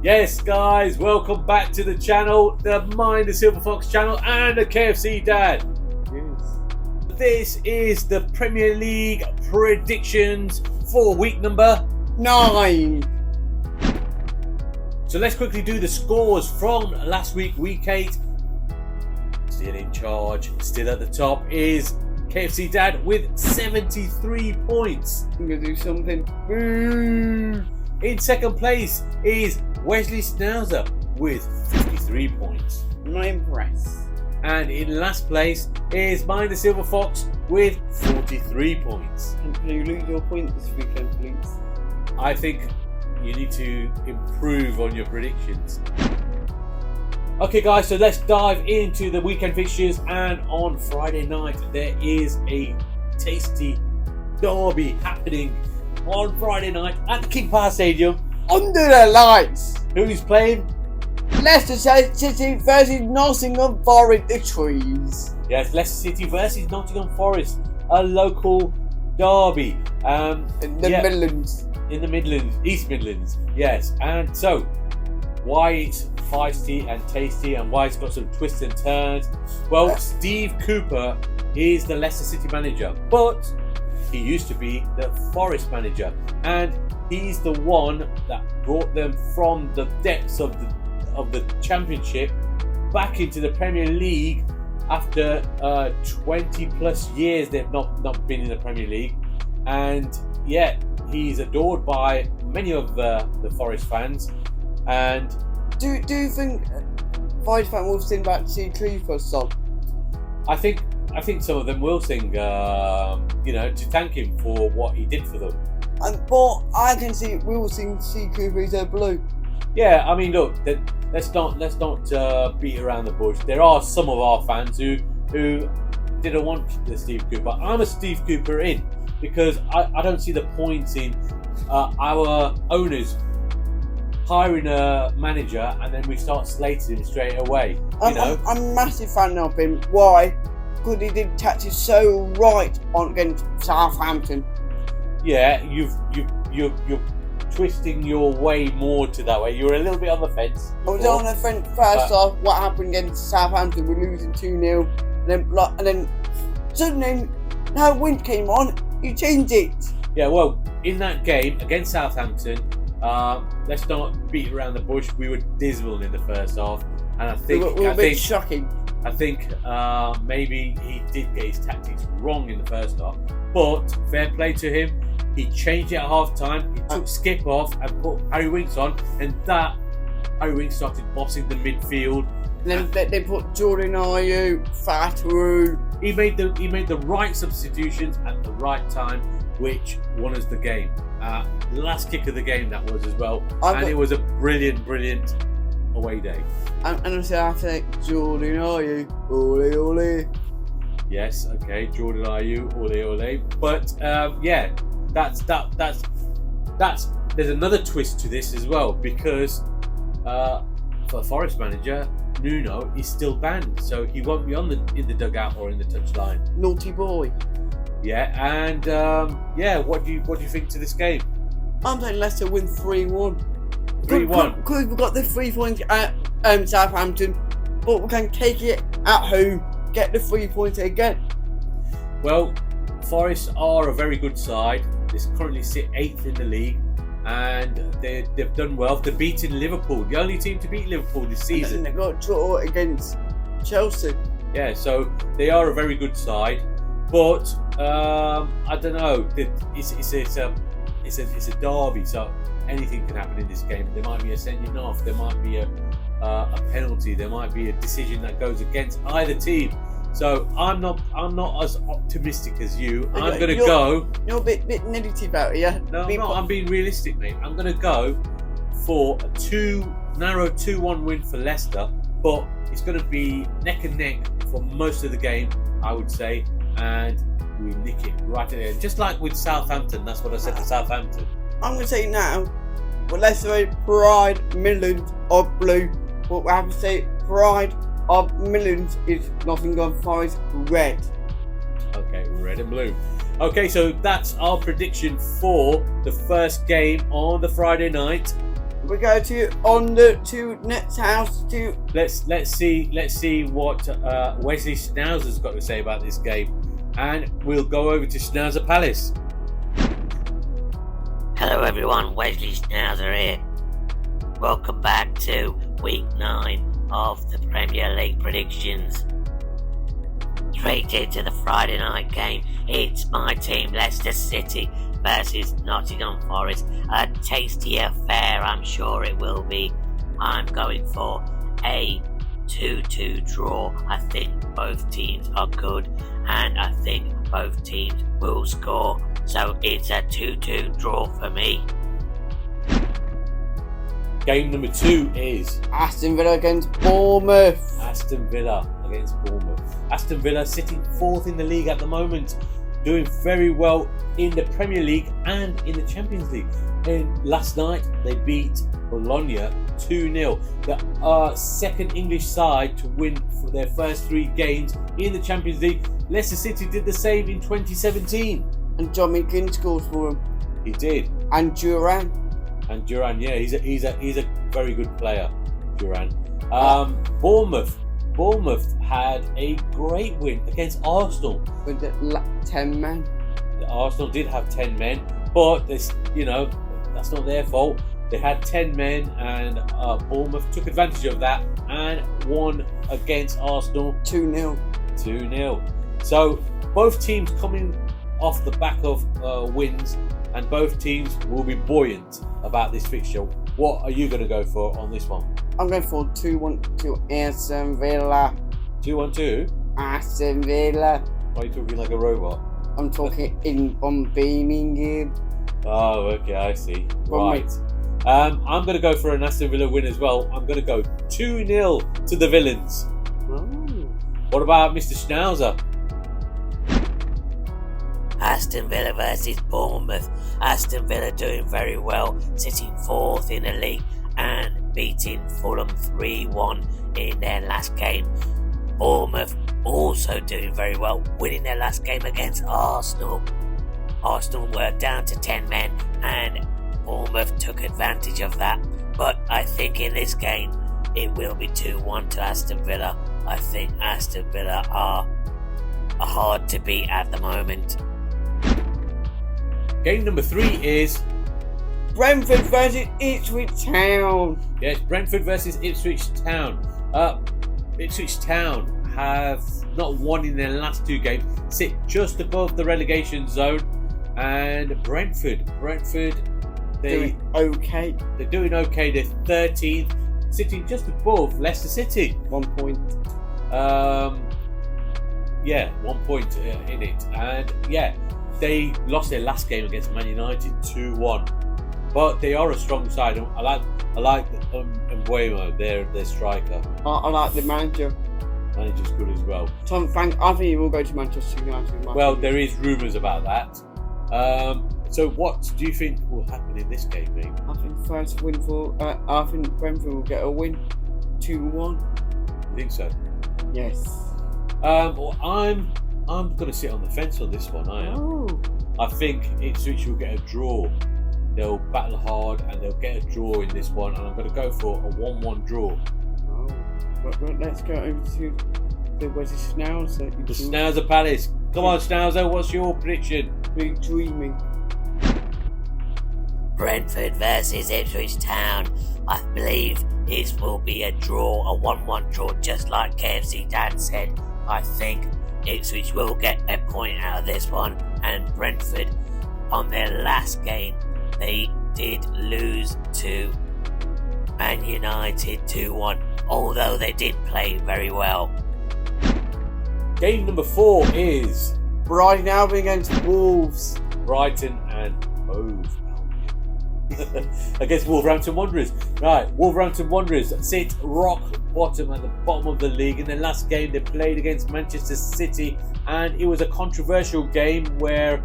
Yes, guys, welcome back to the channel, the Mayan the Silver Fox channel, and the KFC Dad. Yes. This is the Premier League predictions for week number 9. So let's quickly do the scores from last week, week 8. Still in charge, still at the top is KFC Dad with 73 points. I'm gonna do something. Boo. In second place is Wesley Schnauzer with 53 points. I'm not impressed. And in last place is Mayan the Silver Fox with 43 points. Can you lose your point this weekend, please? I think you need to improve on your predictions. Okay guys, so let's dive into the weekend fixtures, and on Friday night there is a tasty derby happening on Friday night at the King Power Stadium. Under the lights! Who's playing? Leicester City versus Nottingham Forest, the trees. Yes, Leicester City versus Nottingham Forest, a local derby. In the Midlands. In the Midlands, East Midlands, yes. And so, why it's feisty and tasty and why it's got some twists and turns? Well, Steve Cooper is the Leicester City manager, but he used to be the Forest manager, and he's the one that brought them from the depths of the Championship back into the Premier League after 20 plus years they've not been in the Premier League. And yet he's adored by many of the Forest fans. And Do you think Forest fans will sing back to see Cooper song? I think some of them will sing, to thank him for what he did for them. But I can see we will sing "See Cooper is a Blue." Yeah, I mean, look, let's not beat around the bush. There are some of our fans who didn't want the Steve Cooper. I'm a Steve Cooper in because I don't see the point in our owners hiring a manager and then we start slating him straight away. I'm a massive fan of him. Why? Because he did tactics so right against Southampton. Yeah, you're twisting your way more to that way. You were a little bit on the fence. I was on the fence first off. What happened against Southampton? We're losing 2-0, and then suddenly, now wind came on. You changed it. Yeah, well, in that game against Southampton, let's not beat around the bush. We were dismal in the first half, and I we were a bit shocking. I think maybe he did get his tactics wrong in the first half, but fair play to him. He changed it at half time. He took Skip off and put Harry Winks on, and that Harry Winks started bossing the midfield. And then they put Jordan Ayew, Fatu. He made the right substitutions at the right time, which won us the game. The last kick of the game that was as well, it was a brilliant away day. And I say after Jordan Ayew, ole ole. Yes, okay, Jordan Ayew, ole ole. But that's there's another twist to this as well, because for Forest manager Nuno is still banned, so he won't be in the dugout or in the touchline. Naughty boy. Yeah, and what do you think to this game? I'm saying Leicester win 3-1. 3-1. Because we've got the 3 points at Southampton, but we can take it at home, get the 3 points again. Well, Forest are a very good side. They currently sit 8th in the league, and they've done well. They've beaten Liverpool, the only team to beat Liverpool this season. And they got draw against Chelsea. Yeah, so they are a very good side, but I don't know. It's a derby, so anything can happen in this game. There might be a sending off. There might be a penalty. There might be a decision that goes against either team. So I'm not as optimistic as you. I'm going to go. You're a bit negative about it, yeah? No, I'm being realistic, mate. I'm going to go for a narrow 2-1 win for Leicester, but it's going to be neck and neck for most of the game, I would say, and we nick it right at the end. Just like with Southampton, that's what I said to Southampton. I'm going to say now, well, Leicester Pride Midlands of Blue, but we have to say Pride of Midlands is Nottingham Forest Red. Okay, red and blue. Okay, so that's our prediction for the first game on the Friday night. We go to next house to. Let's see what Wesley Schnauzer's got to say about this game, and we'll go over to Schnauzer Palace. Hello everyone, Wesley Schnauzer here. Welcome back to week 9 of the Premier League predictions. Straight into the Friday night game, it's my team Leicester City versus Nottingham Forest. A tasty affair, I'm sure it will be. I'm going for a 2-2 draw. I think both teams are good and I think both teams will score. So it's a 2-2 draw for me. Game number 2 is Aston Villa against Bournemouth. Aston Villa against Bournemouth. Aston Villa sitting 4th in the league at the moment, doing very well in the Premier League and in the Champions League. And last night they beat Bologna 2-0. The second English side to win for their first 3 games in the Champions League. Leicester City did the same in 2017. And John McGinn scores for him. He did. And Duran. And Duran, yeah, he's a very good player, Duran. Bournemouth had a great win against Arsenal. With the 10 men. Arsenal did have 10 men, but that's not their fault. They had 10 men, and Bournemouth took advantage of that and won against Arsenal 2-0. 2-0. So both teams coming off the back of wins, and both teams will be buoyant about this fixture. What are you going to go for on this one? I'm going for 2-1 to Aston Villa. 2-1-2? Aston Villa. Why are you talking like a robot? I'm talking on Birmingham. Oh, okay, I see. Right. I'm going to go for an Aston Villa win as well. I'm going to go 2-0 to the Villains. Oh. What about Mr. Schnauzer? Aston Villa versus Bournemouth. Aston Villa doing very well, sitting 4th in the league and beating Fulham 3-1 in their last game. Bournemouth also doing very well, winning their last game against Arsenal. Arsenal were down to 10 men and Bournemouth took advantage of that. But I think in this game it will be 2-1 to Aston Villa. I think Aston Villa are hard to beat at the moment. Game number 3 is Brentford versus Ipswich Town. Yes, Brentford versus Ipswich Town. Ipswich Town have not won in their last 2 games, sit just above the relegation zone, and Brentford, Doing okay. They're doing okay. They're 13th, sitting just above Leicester City. 1 point. 1 point in it, and they lost their last game against Man United 2-1. But they are a strong side. I like Mbuemo, their striker. I like the manager. Manager's good as well. Tom Frank, I think he will go to Manchester United. Well, there is rumours about that. So what do you think will happen in this game, mate? I think first win for. I think Brentford will get a win, 2-1. You think so? Yes. Well, I'm going to sit on the fence on this one. I am. Oh. I think Ipswich will get a draw. They'll battle hard and they'll get a draw in this one, and I'm going to go for a 1-1 draw. Oh. But let's go over to the Wesley Schnauzer. The Schnauzer Palace. Come on, Schnauzer, what's your prediction? We're dreaming. Brentford versus Ipswich Town. I believe this will be a draw, a 1-1 draw, just like KFC Dad said. I think Ipswich will get a point out of this one, and Brentford, on their last game, they did lose to Man United 2-1, although they did play very well. Game number 4 is Brighton Albion against Wolves. Brighton and Hove against Wolverhampton Wanderers. Right, Wolverhampton Wanderers sit rock bottom at the bottom of the league. In their last game, they played against Manchester City, and it was a controversial game where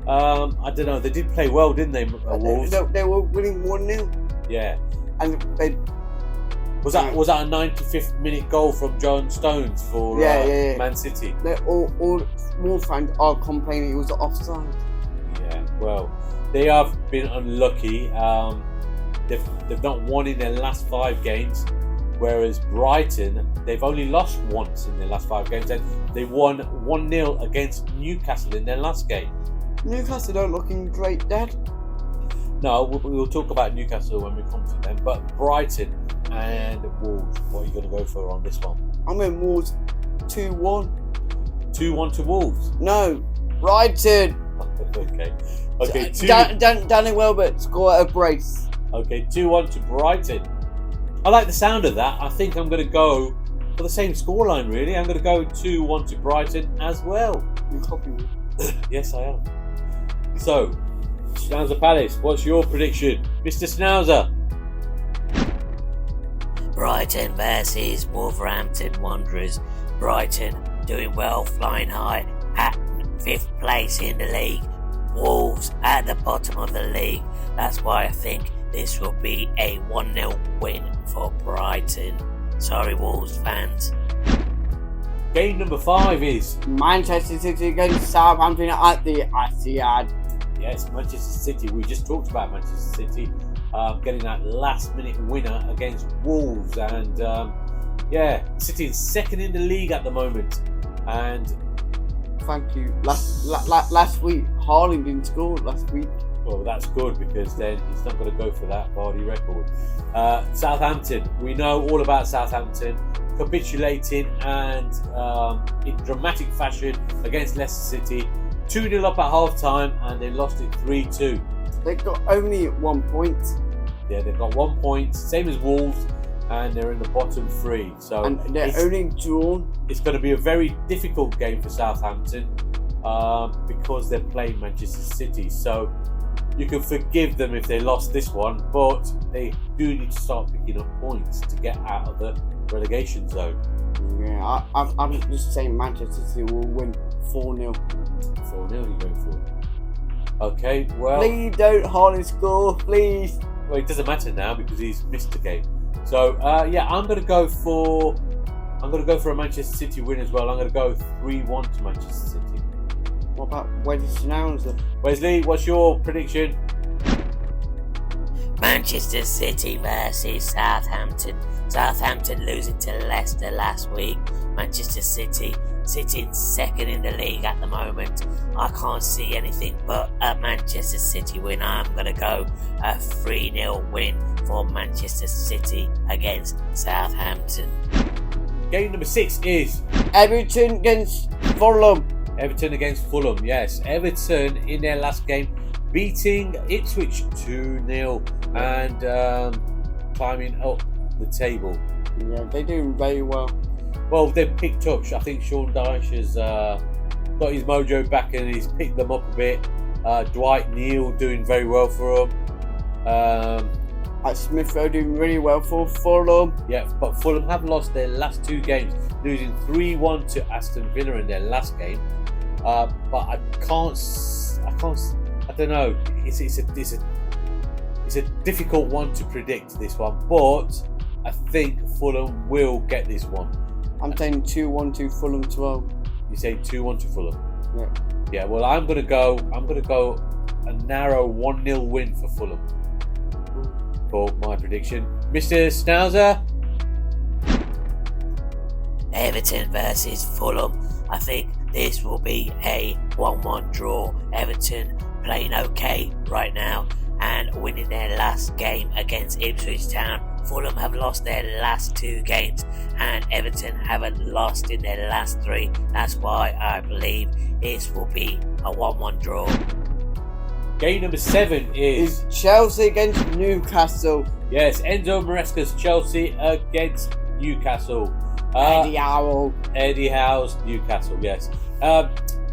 I don't know. They did play well, didn't they? Wolves. They were winning 1-0. Yeah. And they. Was that a 95th minute goal from John Stones for Man City? All Wolves fans are complaining it was offside. Yeah. Well, they have been unlucky. They've not won in their last 5 games, whereas Brighton, they've only lost once in their last 5 games, and they won 1-0 against Newcastle in their last game. Newcastle don't looking great, Dad. No, we'll talk about Newcastle when we come to them, but Brighton and Wolves, what are you going to go for on this one? I'm in Wolves 2-1. 2-1 to Wolves? No, Brighton. Okay. Danny Welbeck score a brace. Okay, 2-1 to Brighton. I like the sound of that. I think I'm going to go for the same scoreline, really. I'm going to go 2-1 to Brighton as well. You copy me? Yes, I am. So, Schnauzer Palace, what's your prediction? Mr. Schnauzer? Brighton versus Wolverhampton Wanderers. Brighton doing well, flying high at 5th place in the league. Wolves at the bottom of the league. That's why I think this will be a 1-0 win for Brighton. Sorry, Wolves fans. Game number 5 is Manchester City against Southampton at the Etihad. Yes, Manchester City. We just talked about Manchester City getting that last-minute winner against Wolves, and City is second in the league at the moment. And thank you. Last week, Haaland didn't score last week. Well, that's good, because then he's not going to go for that Vardy record. Southampton. We know all about Southampton capitulating and in dramatic fashion against Leicester City. 2-0 up at half time, and they lost it 3-2. They've got only 1 point. Yeah, they've got 1 point, same as Wolves, and they're in the bottom 3. So and they're only drawn. It's going to be a very difficult game for Southampton because they're playing Manchester City. So you can forgive them if they lost this one, but they do need to start picking up points to get out of the relegation zone. Yeah, I'm just saying Manchester City will win 4-0. 4-0 you're going for. Okay, well... Please don't Haaland score, please. Well, it doesn't matter now because he's missed a game. So, I'm going to go for a Manchester City win as well. I'm going to go 3-1 to Manchester City. What about Wesley Schnauzer? Wesley, what's your prediction? Manchester City versus Southampton. Southampton losing to Leicester last week. Manchester City sitting second in the league at the moment. I can't see anything but a Manchester City win. I'm going to go a 3-0 win for Manchester City against Southampton. Game number 6 is Everton against Fulham. Everton against Fulham, yes. Everton in their last game beating Ipswich 2-0 and climbing up the table. Yeah, they're doing very well. Well, they've picked up. I think Sean Dyche has got his mojo back and he's picked them up a bit. Dwight Neal doing very well for them. Smith Rowe doing really well for Fulham. Yeah, but Fulham have lost their last 2 games, losing 3-1 to Aston Villa in their last game. But I don't know. It's a difficult one to predict, this one, but I think Fulham will get this one. I'm saying 2-1 to Fulham 12. You're saying 2-1 to Fulham? Yeah. Yeah, well, I'm gonna go a narrow 1-0 win for Fulham for my prediction. Mr. Schnauzer? Everton versus Fulham. I think this will be a 1-1 draw. Everton playing okay right now and winning their last game against Ipswich Town. Fulham have lost their last 2 games and Everton haven't lost in their last 3. That's why I believe this will be a 1-1 draw. Game number 7 is Chelsea against Newcastle. Yes, Enzo Maresca's Chelsea against Newcastle. Eddie Howe. Eddie Howe's Newcastle, yes.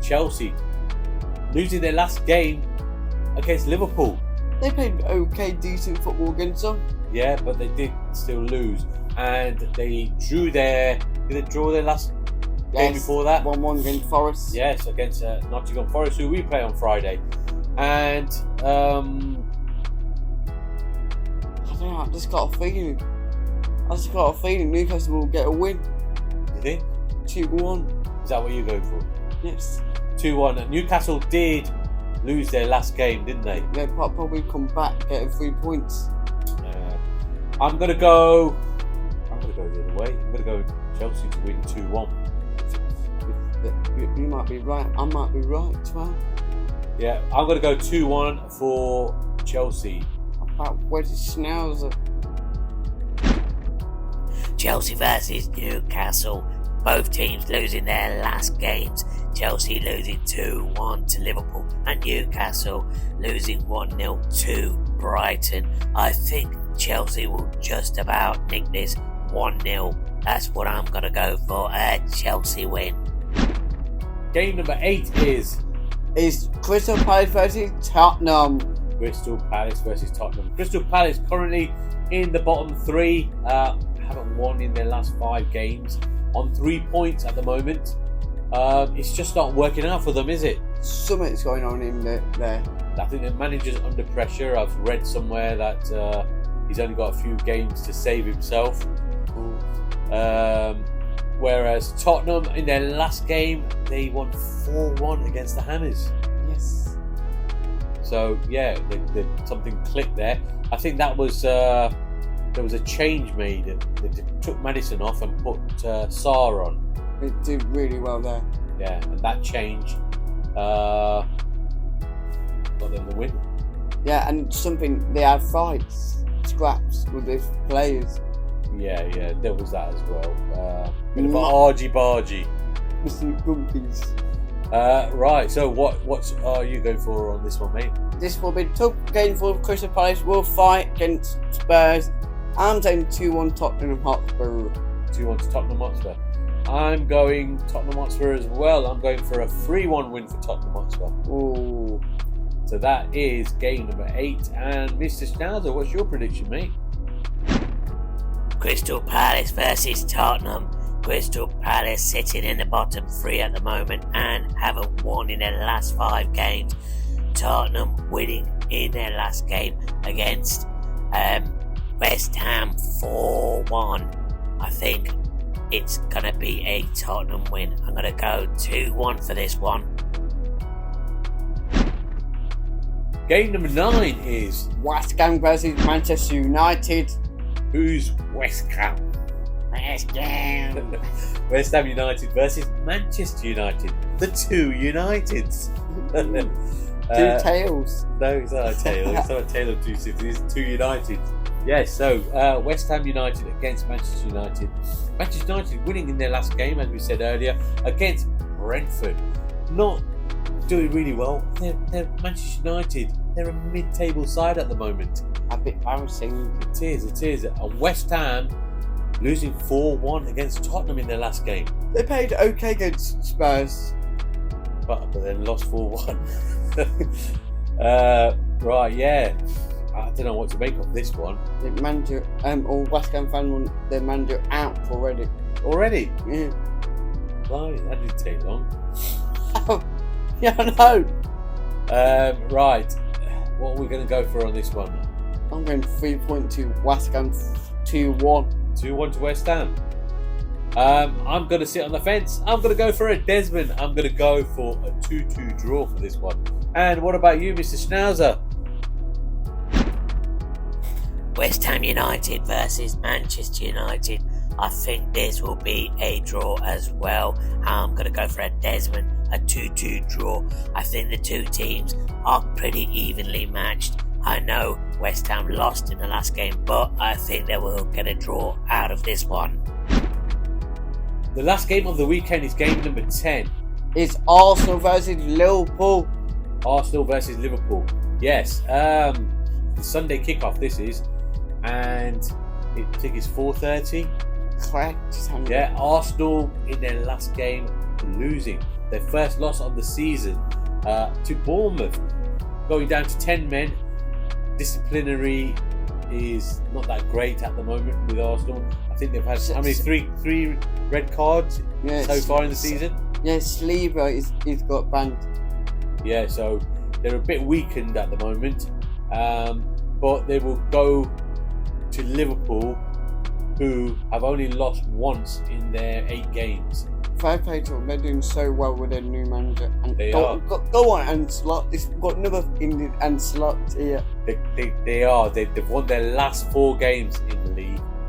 Chelsea losing their last game against Liverpool. They played okay, decent football against them. Yeah, but they did still lose. And they drew did they draw their last game before that? 1-1 against Forest. Yes, against Nottingham Forest, who we play on Friday. And I don't know, I just got a feeling Newcastle will get a win. you think? 2-1. Is that what you're going for? Yes. 2-1. Newcastle did lose their last game, didn't they? They'll probably come back getting 3 points. I'm gonna go the other way. I'm gonna go Chelsea to win 2-1. You might be right. I might be right as well. Yeah, I'm gonna go 2-1 for Chelsea. About Wesley Schnauzer. Chelsea versus Newcastle. Both teams losing their last games. Chelsea losing 2-1 to Liverpool and Newcastle losing 1-0 to Brighton. I think Chelsea will just about nick this 1-0. That's what I'm going to go for, a Chelsea win. Game number 8 is Crystal Palace versus Tottenham. Crystal Palace versus Tottenham. Crystal Palace currently in the bottom 3. Haven't won in their last 5 games. On 3 points at the moment. It's just not working out for them, is it? Something's going on in there. I think the manager's under pressure. I've read somewhere that he's only got a few games to save himself. Whereas Tottenham, in their last game, they won 4-1 against the Hammers. Yes. So, yeah, something clicked there. I think that was... there was a change made. They took Madison off and put Sarr on. They did really well there. Yeah, and that change got them the win. Yeah, and something, they had fights, scraps with the players. Yeah, there was that as well. Bit of argy-bargy. With some bumpies. Right, so what are you going for on this one, mate? This will be a tough game for Crystal Palace. Will fight against Spurs. I'm saying 2-1 Tottenham Hotspur. 2-1 to Tottenham Hotspur. I'm going Tottenham Hotspur as well. I'm going for a 3-1 win for Tottenham Hotspur. Ooh. So that is game number 8. And Mr. Schnauzer, what's your prediction, mate? Crystal Palace versus Tottenham. Crystal Palace sitting in the bottom 3 at the moment and haven't won in their last 5 games. Tottenham winning in their last game against West Ham 4-1. I think it's going to be a Tottenham win. I'm going to go 2-1 for this one. Game number 9 is West Ham versus Manchester United. Who's West Ham? West Ham. West Ham United versus Manchester United. The 2 Uniteds. Two tails. No, it's not a tale. It's not a tale of 2 cities. It's 2 United. Yes, so West Ham United against Manchester United. Manchester United winning in their last game, as we said earlier, against Brentford. Not doing really well. They're Manchester United. They're a mid-table side at the moment. A bit embarrassing. It is. And West Ham losing 4-1 against Tottenham in their last game. They played okay against Spurs. But then lost 4-1. Right, yeah. I don't know what to make of this one. The manager, or West Ham fan want their manager out already. Already? Yeah. Blimey, that didn't take long. Yeah, I know. Right. What are we going to go for on this one? I'm going 3.2 West Ham 2-1. 2-1 to West Ham. I'm going to sit on the fence. I'm going to go for a Desmond. I'm going to go for a 2-2 draw for this one. And what about you, Mr. Schnauzer? West Ham United versus Manchester United. I think this will be a draw as well. I'm going to go for a Desmond, a 2-2 draw. I think the two teams are pretty evenly matched. I know West Ham lost in the last game, but I think they will get a draw out of this one. The last game of the weekend is game number 10. It's Arsenal versus Liverpool. Arsenal versus Liverpool. Yes. The Sunday kickoff this is. And I think it's 4:30. Correct. Yeah, Arsenal in their last game losing their first loss of the season to Bournemouth, going down to 10 men. Disciplinary is not that great at the moment with Arsenal. I think they've had how many three red cards so far in the season. Yeah, Sleever is got banned. Yeah, so they're a bit weakened at the moment, but they will go to Liverpool, who have only lost once in their 8 games. Fair play to them. They're doing so well with their new manager. And They go, are. Go on, Ancelot. It's got another Indian Ancelot here. They are. They've won their last 4 games in the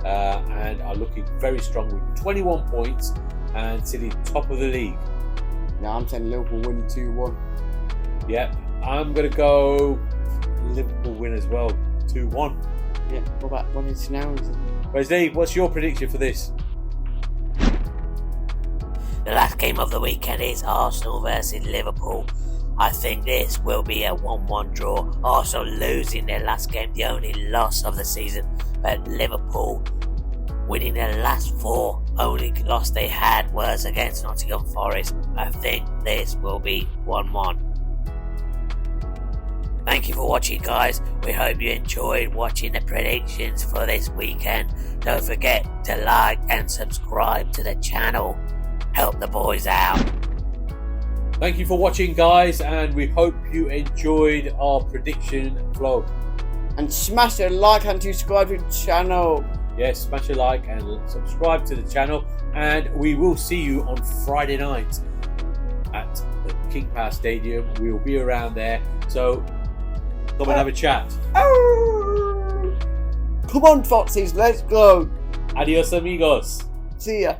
and are looking very strong with 21 points and sitting top of the league. Yeah, I'm saying Liverpool win 2-1. Yep, I'm going to go Liverpool win as well, 2-1. Yeah, what about Wesley Schnauzer? Wesley, what's your prediction for this? The last game of the weekend is Arsenal versus Liverpool. I think this will be a 1-1 draw. Arsenal losing their last game, the only loss of the season, but Liverpool winning their last 4. Only loss they had was against Nottingham Forest. I think this will be 1-1. Thank you for watching, guys. We hope you enjoyed watching the predictions for this weekend. Don't forget to like and subscribe to the channel. Help the boys out. Thank you for watching, guys, and we hope you enjoyed our prediction vlog. And smash a like and subscribe to the channel. Yes, smash a like and subscribe to the channel, and we will see you on Friday night at the King Power Stadium. We will be around there, so come and have a chat. Come on, Foxies, let's go. Adios, amigos. See ya.